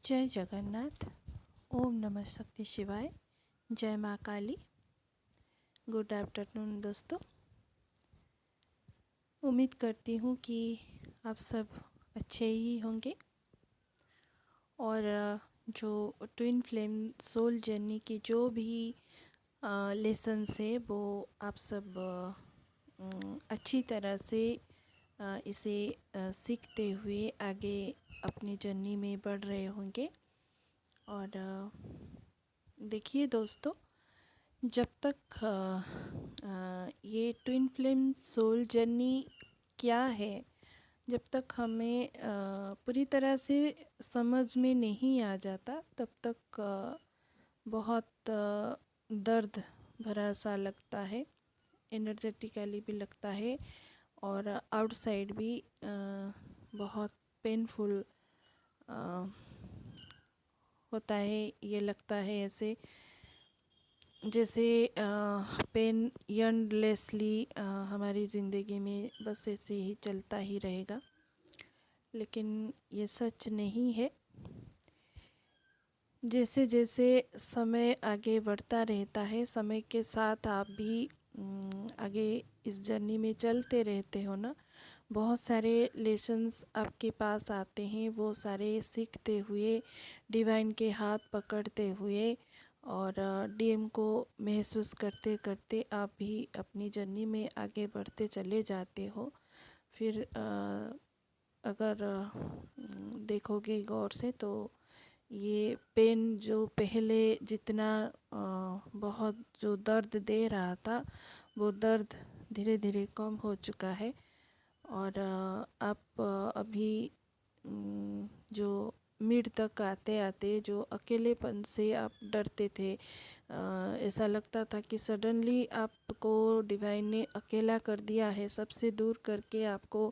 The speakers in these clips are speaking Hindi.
जय जगन्नाथ। ओम नमः शक्ति शिवाय। जय माँ काली। गुड आफ्टरनून दोस्तों। उम्मीद करती हूँ कि आप सब अच्छे ही होंगे और जो ट्विन फ्लेम सोल जर्नी की जो भी लेसन्स है वो आप सब अच्छी तरह से इसे सीखते हुए आगे अपनी जर्नी में बढ़ रहे होंगे। और देखिए दोस्तों, जब तक ये ट्विन फ्लेम सोल जर्नी क्या है, जब तक हमें पूरी तरह से समझ में नहीं आ जाता तब तक बहुत दर्द भरा सा लगता है, एनर्जेटिकली भी लगता है और आउटसाइड भी बहुत पेनफुल होता है। ये लगता है ऐसे जैसे पेन एंडलेसली हमारी ज़िंदगी में बस ऐसे ही चलता ही रहेगा, लेकिन ये सच नहीं है। जैसे जैसे समय आगे बढ़ता रहता है, समय के साथ आप भी आगे इस जर्नी में चलते रहते हो ना। बहुत सारे लेसन्स आपके पास आते हैं, वो सारे सीखते हुए, डिवाइन के हाथ पकड़ते हुए और डीएम को महसूस करते करते आप भी अपनी जर्नी में आगे बढ़ते चले जाते हो। फिर अगर देखोगे गौर से तो ये पेन जो पहले जितना बहुत जो दर्द दे रहा था, वो दर्द धीरे धीरे कम हो चुका है। और आप अभी जो मिड तक आते आते जो अकेलेपन से आप डरते थे, ऐसा लगता था कि सडनली आपको डिवाइन ने अकेला कर दिया है, सबसे दूर करके आपको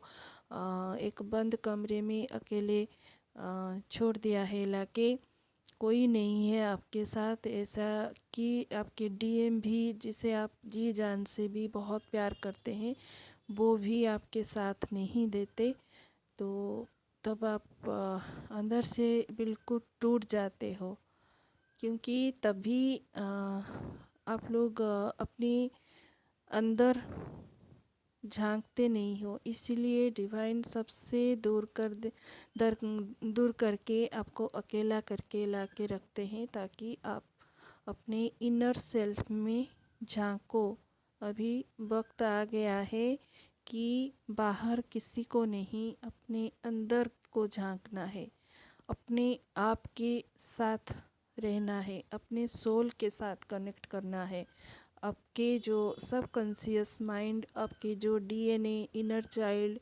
एक बंद कमरे में अकेले छोड़ दिया है लाके। कोई नहीं है आपके साथ, ऐसा कि आपके डीएम भी, जिसे आप जी जान से भी बहुत प्यार करते हैं, वो भी आपके साथ नहीं देते। तो तब आप अंदर से बिल्कुल टूट जाते हो, क्योंकि तभी आप लोग अपनी अंदर झांकते नहीं हो। इसीलिए डिवाइन सबसे दूर करके आपको अकेला करके ला के रखते हैं, ताकि आप अपने इनर सेल्फ में झांको। अभी वक्त आ गया है कि बाहर किसी को नहीं, अपने अंदर को झांकना है, अपने आप के साथ रहना है, अपने सोल के साथ कनेक्ट करना है। आपके जो सबकॉन्शियस माइंड, आपके जो डीएनए, इनर चाइल्ड,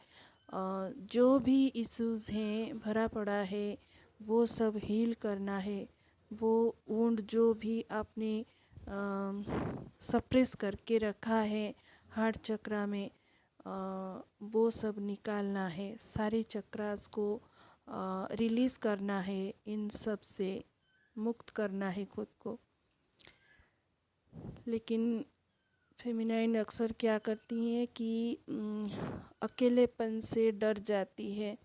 जो भी इश्यूज़ हैं भरा पड़ा है, वो सब हील करना है। वो वुंड जो भी आपने सप्रेस करके रखा है हार्ट चक्रा में, वो सब निकालना है। सारे चक्रास को रिलीज़ करना है, इन सब से मुक्त करना है खुद को। लेकिन फेमिनाइन अक्सर क्या करती हैं कि अकेलेपन से डर जाती है,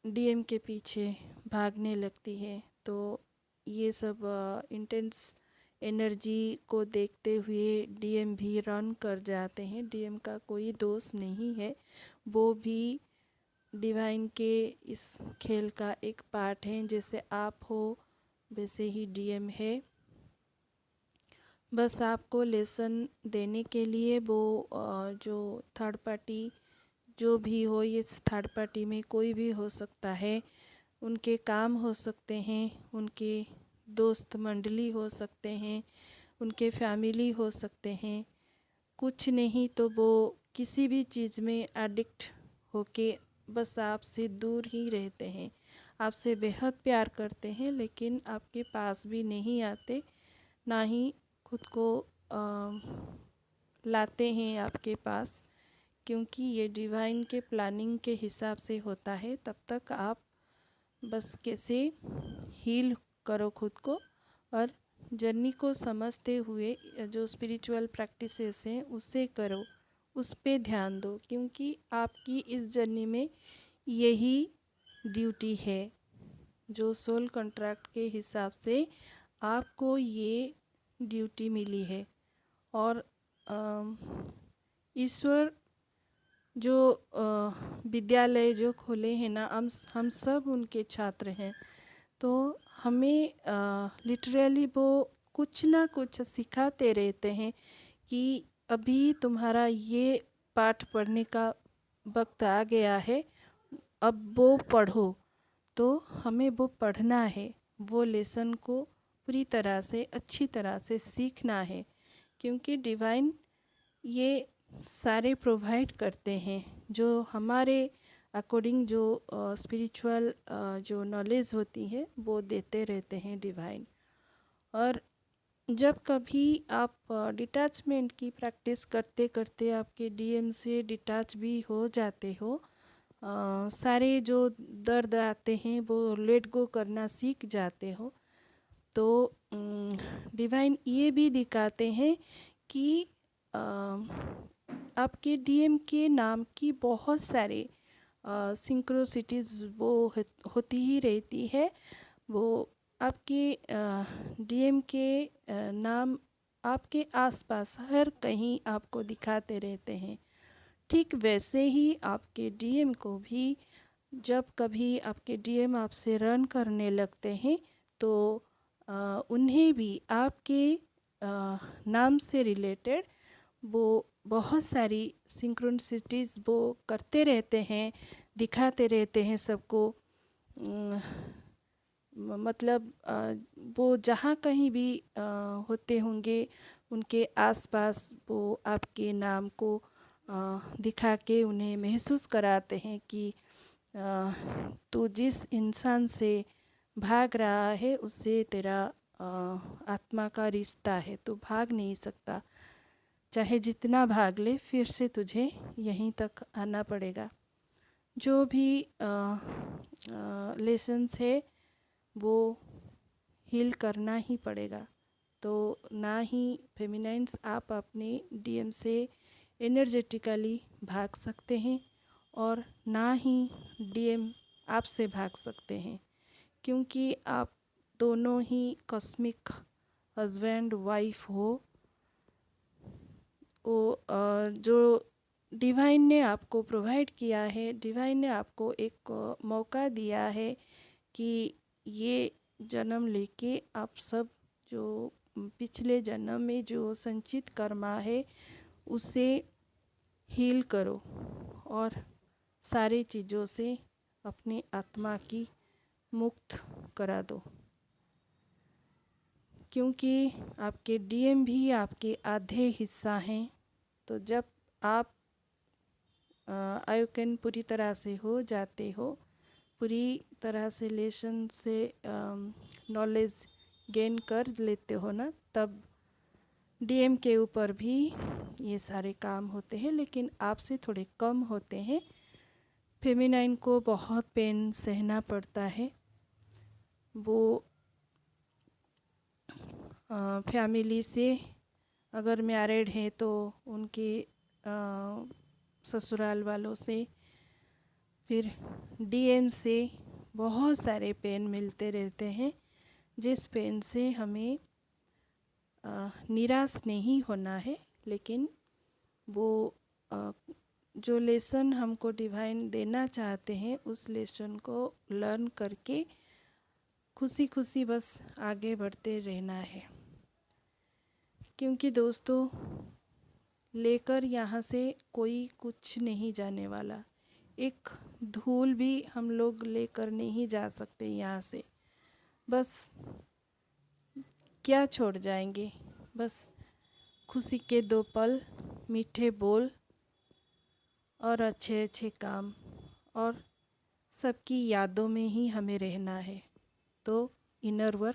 डीएम के पीछे भागने लगती है। तो ये सब इंटेंस एनर्जी को देखते हुए डीएम भी रन कर जाते हैं। डीएम का कोई दोष नहीं है, वो भी डिवाइन के इस खेल का एक पार्ट है। जैसे आप हो वैसे ही डीएम है। बस आपको लेसन देने के लिए वो जो थर्ड पार्टी जो भी हो, ये थर्ड पार्टी में कोई भी हो सकता है, उनके काम हो सकते हैं, उनके दोस्त मंडली हो सकते हैं, उनके फैमिली हो सकते हैं। कुछ नहीं तो वो किसी भी चीज़ में एडिक्ट होके बस आपसे दूर ही रहते हैं, आपसे बेहद प्यार करते हैं, लेकिन आपके पास भी नहीं आते, ना ही खुद को लाते हैं आपके पास, क्योंकि ये डिवाइन के प्लानिंग के हिसाब से होता है। तब तक आप बस कैसे हील करो खुद को और जर्नी को समझते हुए जो स्पिरिचुअल प्रैक्टिसेस हैं उससे करो, उस पे ध्यान दो, क्योंकि आपकी इस जर्नी में यही ड्यूटी है। जो सोल कॉन्ट्रैक्ट के हिसाब से आपको ये ड्यूटी मिली है। और ईश्वर जो विद्यालय जो खोले हैं ना, हम सब उनके छात्र हैं। तो हमें लिटरली वो कुछ ना कुछ सिखाते रहते हैं कि अभी तुम्हारा ये पाठ पढ़ने का वक्त आ गया है, अब वो पढ़ो। तो हमें वो पढ़ना है, वो लेसन को पूरी तरह से अच्छी तरह से सीखना है, क्योंकि डिवाइन ये सारे प्रोवाइड करते हैं जो हमारे अकॉर्डिंग जो स्पिरिचुअल जो नॉलेज होती है वो देते रहते हैं डिवाइन। और जब कभी आप डिटैचमेंट की प्रैक्टिस करते करते आपके डीएम से डिटैच भी हो जाते हो, सारे जो दर्द आते हैं वो लेट गो करना सीख जाते हो, तो डिवाइन ये भी दिखाते हैं कि आपके डीएम के नाम की बहुत सारे सिंक्रोसिटीज़ वो होती ही रहती है। वो आपके डीएम के नाम आपके आसपास हर कहीं आपको दिखाते रहते हैं। ठीक वैसे ही आपके डीएम को भी जब कभी आपके डीएम आपसे रन करने लगते हैं तो उन्हें भी आपके नाम से रिलेटेड वो बहुत सारी सिंक्रोनिसिटीज़ वो करते रहते हैं, दिखाते रहते हैं सबको। मतलब वो जहाँ कहीं भी होते होंगे उनके आसपास वो आपके नाम को दिखा के उन्हें महसूस कराते हैं कि तू जिस इंसान से भाग रहा है उससे तेरा आत्मा का रिश्ता है, तो भाग नहीं सकता, चाहे जितना भाग ले फिर से तुझे यहीं तक आना पड़ेगा। जो भी लेसन्स है वो हील करना ही पड़ेगा। तो ना ही फेमिनाइन्स आप अपने डीएम से एनर्जेटिकली भाग सकते हैं और ना ही डीएम आपसे भाग सकते हैं, क्योंकि आप दोनों ही कॉस्मिक हस्बैंड वाइफ हो। वो जो डिवाइन ने आपको प्रोवाइड किया है, डिवाइन ने आपको एक मौका दिया है कि ये जन्म लेके आप सब जो पिछले जन्म में जो संचित कर्मा है उसे हील करो और सारी चीज़ों से अपनी आत्मा की मुक्त करा दो, क्योंकि आपके डीएम भी आपके आधे हिस्सा हैं। तो जब आप आयोकन पूरी तरह से हो जाते हो, पूरी तरह से लेसन से नॉलेज गेन कर लेते हो ना, तब डीएम के ऊपर भी ये सारे काम होते हैं, लेकिन आपसे थोड़े कम होते हैं। फेमिनाइन को बहुत पेन सहना पड़ता है। वो फैमिली से अगर मैरिड है तो उनके ससुराल वालों से, फिर डीएम से बहुत सारे पेन मिलते रहते हैं, जिस पेन से हमें निराश नहीं होना है, लेकिन वो जो लेसन हमको डिवाइन देना चाहते हैं उस लेसन को लर्न करके खुशी खुशी बस आगे बढ़ते रहना है। क्योंकि दोस्तों, लेकर यहाँ से कोई कुछ नहीं जाने वाला, एक धूल भी हम लोग लेकर नहीं जा सकते यहाँ से। बस क्या छोड़ जाएंगे, बस खुशी के 2 पल, मीठे बोल और अच्छे अच्छे काम, और सबकी यादों में ही हमें रहना है। तो इनर वर्क